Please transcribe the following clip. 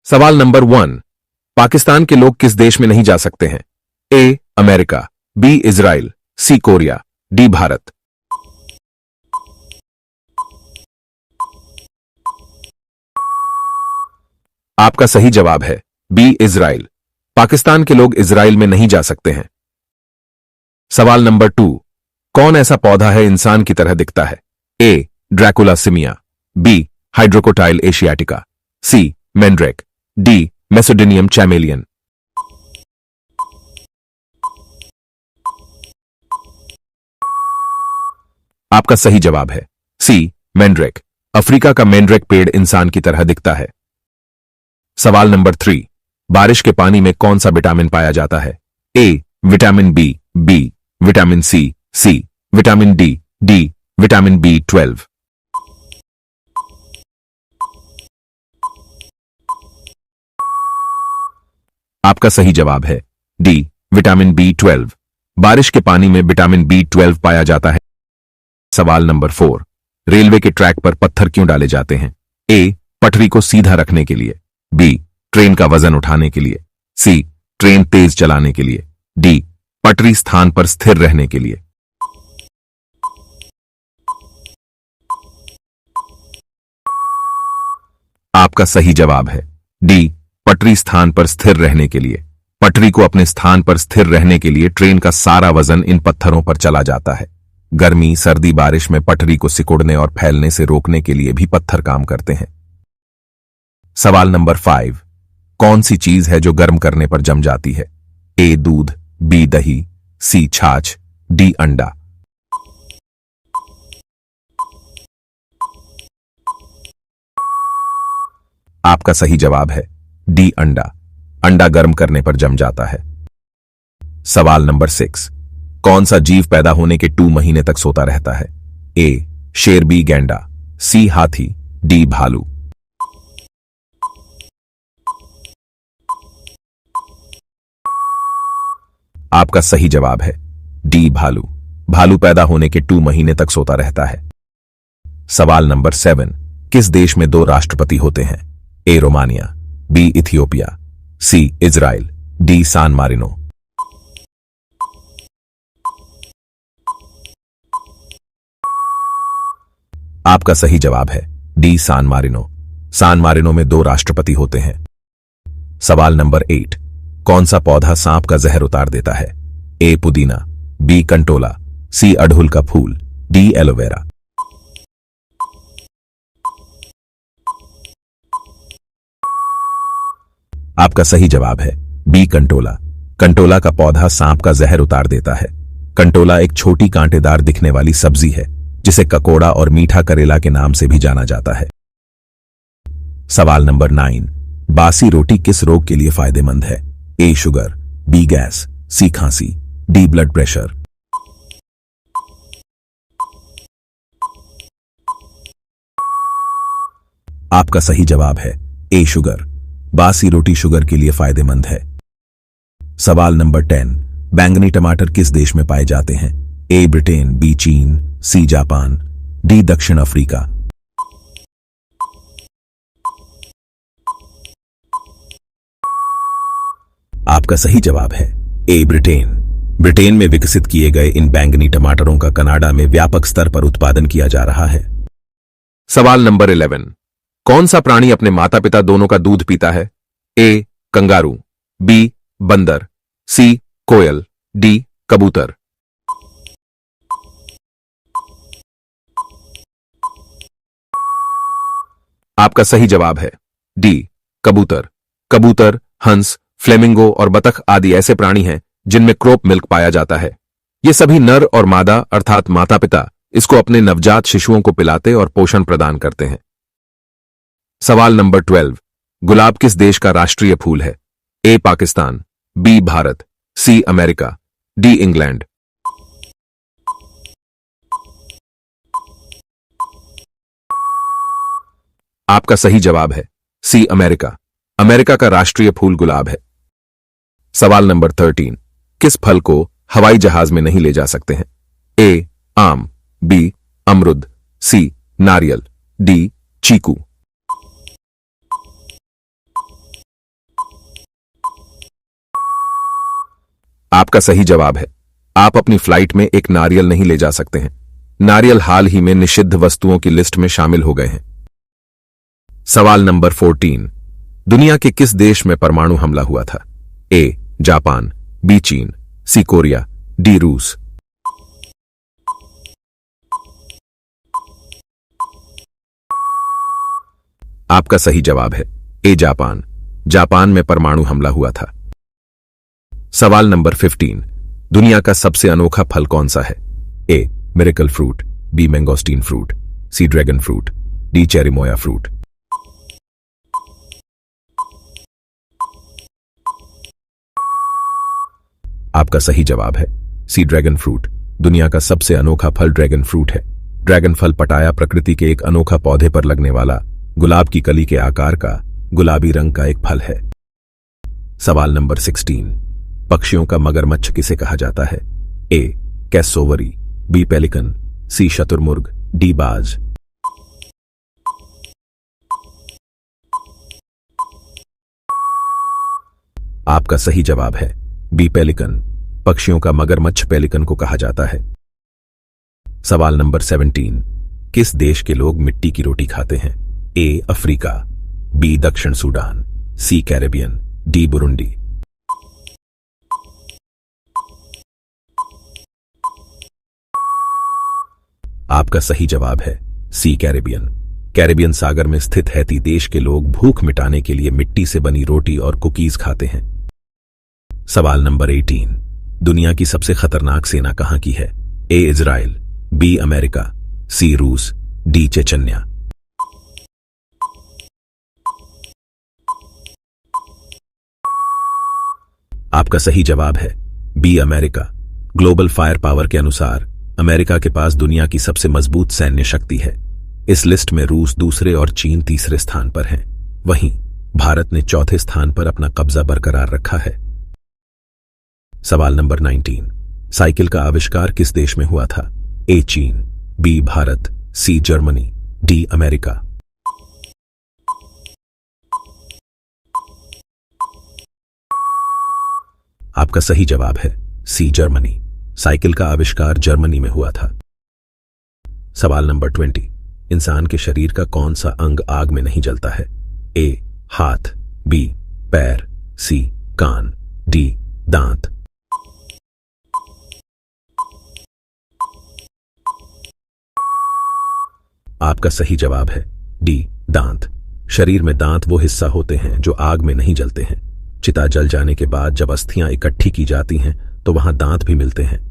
सवाल नंबर 1। पाकिस्तान के लोग किस देश में नहीं जा सकते हैं? A America, B Israel, C Korea, D Bharat. आपका सही जवाब है बी इजराइल। पाकिस्तान के लोग इजराइल में नहीं जा सकते हैं। सवाल नंबर 2। कौन ऐसा पौधा है इंसान की तरह दिखता है? ए ड्रैकुला सिमिया, बी हाइड्रोकोटाइल एशियाटिका, सी मैंड्रेक, डी मेसोडिनियम चैमेलियन। आपका सही जवाब है सी मैंड्रेक। अफ्रीका का मैंड्रेक पेड़ इंसान की तरह दिखता है। सवाल नंबर 3। बारिश के पानी में कौन सा विटामिन पाया जाता है? A vitamin B, vitamin C, vitamin D, vitamin B12। आपका सही जवाब है डी विटामिन B12। बारिश के पानी में विटामिन B12 पाया जाता है। सवाल नंबर 4। रेलवे के ट्रैक पर पत्थर क्यों डाले जाते हैं? ए पटरी को सीधा रखने के लिए, बी ट्रेन का वजन उठाने के लिए, सी ट्रेन तेज चलाने के लिए, डी पटरी स्थान पर स्थिर रहने के लिए। आपका सही जवाब है डी पटरी स्थान पर स्थिर रहने के लिए। पटरी को अपने स्थान पर स्थिर रहने के लिए ट्रेन का सारा वजन इन पत्थरों पर चला जाता है। गर्मी, सर्दी, बारिश में पटरी को सिकुड़ने और फैलने से रोकने के लिए भी पत्थर काम करते हैं। सवाल नंबर 5। कौन सी चीज है जो गर्म करने पर जम जाती है? ए दूध, बी दही, सी छाछ, डी अंडा। आपका सही जवाब है डी अंडा। अंडा गर्म करने पर जम जाता है। सवाल नंबर 6। कौन सा जीव पैदा होने के 2 महीने तक सोता रहता है? ए शेर, बी गैंडा, सी हाथी, डी भालू। आपका सही जवाब है डी भालू। भालू पैदा होने के 2 महीने तक सोता रहता है। सवाल नंबर 7। किस देश में 2 राष्ट्रपति होते हैं? A Romania, B Ethiopia, C Israel, D San Marino. आपका सही जवाब है डी सान मारिनो। सान मारिनो में 2 राष्ट्रपति होते हैं। सवाल नंबर 8। कौन सा पौधा सांप का जहर उतार देता है? ए पुदीना, बी कंटोला, सी अड़हुल का फूल, डी एलोवेरा। आपका सही जवाब है बी कंटोला। कंटोला का पौधा सांप का जहर उतार देता है। कंटोला एक छोटी कांटेदार दिखने वाली सब्जी है जिसे ककोड़ा और मीठा करेला के नाम से भी जाना जाता है। सवाल नंबर 9। बासी रोटी किस रोग के लिए फायदेमंद है? ए शुगर, बी गैस, सी खांसी, डी ब्लड प्रेशर। आपका सही जवाब है ए शुगर। बासी रोटी शुगर के लिए फायदेमंद है। सवाल नंबर 10। बैंगनी टमाटर किस देश में पाए जाते हैं? ए ब्रिटेन, बी चीन, सी जापान, डी दक्षिण अफ्रीका। आपका सही जवाब है ए ब्रिटेन। ब्रिटेन में विकसित किए गए इन बैंगनी टमाटरों का कनाडा में व्यापक स्तर पर उत्पादन किया जा रहा है। सवाल नंबर 11। कौन सा प्राणी अपने माता पिता दोनों का दूध पीता है? ए कंगारू, बी बंदर, सी कोयल, डी कबूतर। आपका सही जवाब है डी कबूतर। कबूतर, हंस, फ्लेमिंगो और बतख आदि ऐसे प्राणी हैं जिनमें क्रोप मिल्क पाया जाता है। ये सभी नर और मादा अर्थात माता पिता इसको अपने नवजात शिशुओं को पिलाते और पोषण प्रदान करते हैं। सवाल नंबर 12। गुलाब किस देश का राष्ट्रीय फूल है? A Pakistan, B Bharat, C America, D England. आपका सही जवाब है सी अमेरिका। अमेरिका का राष्ट्रीय फूल गुलाब है। सवाल नंबर 13। किस फल को हवाई जहाज में नहीं ले जा सकते हैं? ए आम, बी अमरुद, सी नारियल, डी चीकू। आपका सही जवाब है, आप अपनी फ्लाइट में एक नारियल नहीं ले जा सकते हैं। नारियल हाल ही में निषिद्ध वस्तुओं की लिस्ट में शामिल हो गए हैं। सवाल नंबर 14। दुनिया के किस देश में परमाणु हमला हुआ था? ए जापान, बी चीन, सी कोरिया, डी रूस। आपका सही जवाब है ए जापान। जापान में परमाणु हमला हुआ था। सवाल नंबर 15। दुनिया का सबसे अनोखा फल कौन सा है? A miracle fruit, B mangosteen fruit, C dragon fruit, D cherimoya fruit. आपका सही जवाब है सी ड्रैगन फ्रूट। दुनिया का सबसे अनोखा फल ड्रैगन फ्रूट है। ड्रैगन फल पटाया प्रकृति के एक अनोखा पौधे पर लगने वाला गुलाब की कली के आकार का गुलाबी रंग का एक फल है। सवाल नंबर 16। पक्षियों का मगरमच्छ किसे कहा जाता है? ए कैसोवरी, बी पेलिकन, सी शतुरमुर्ग, डी बाज। आपका सही जवाब है बी पेलिकन। पक्षियों का मगरमच्छ पेलिकन को कहा जाता है। सवाल नंबर 17। किस देश के लोग मिट्टी की रोटी खाते हैं? ए अफ्रीका, बी दक्षिण सूडान, सी कैरेबियन, डी बुरुंडी। आपका सही जवाब है सी कैरेबियन। कैरेबियन सागर में स्थित हैती देश के लोग भूख मिटाने के लिए मिट्टी से बनी रोटी और कुकीज खाते हैं। सवाल नंबर 18। दुनिया की सबसे खतरनाक सेना कहां की है? A Israel, B America, C रूस, डी चेचन्या। आपका सही जवाब है B America. Global fire power के अनुसार अमेरिका के पास दुनिया की सबसे मजबूत सैन्य शक्ति है। इस लिस्ट में रूस दूसरे और चीन तीसरे स्थान पर हैं। वहीं भारत ने चौथे स्थान पर अपना कब्जा बरकरार रखा है। सवाल नंबर 19। साइकिल का आविष्कार किस देश में हुआ था? ए चीन, B Bharat, C Germany, D America. आपका सही जवाब है सी जर्मनी। साइकिल का आविष्कार जर्मनी में हुआ था। सवाल नंबर 20। इंसान के शरीर का कौन सा अंग आग में नहीं जलता है? ए हाथ, बी पैर, सी कान, डी दांत। आपका सही जवाब है डी दांत। शरीर में दांत वो हिस्सा होते हैं जो आग में नहीं जलते हैं। चिता जल जाने के बाद जब अस्थियां इकट्ठी की जाती हैं तो वहां दांत भी मिलते हैं।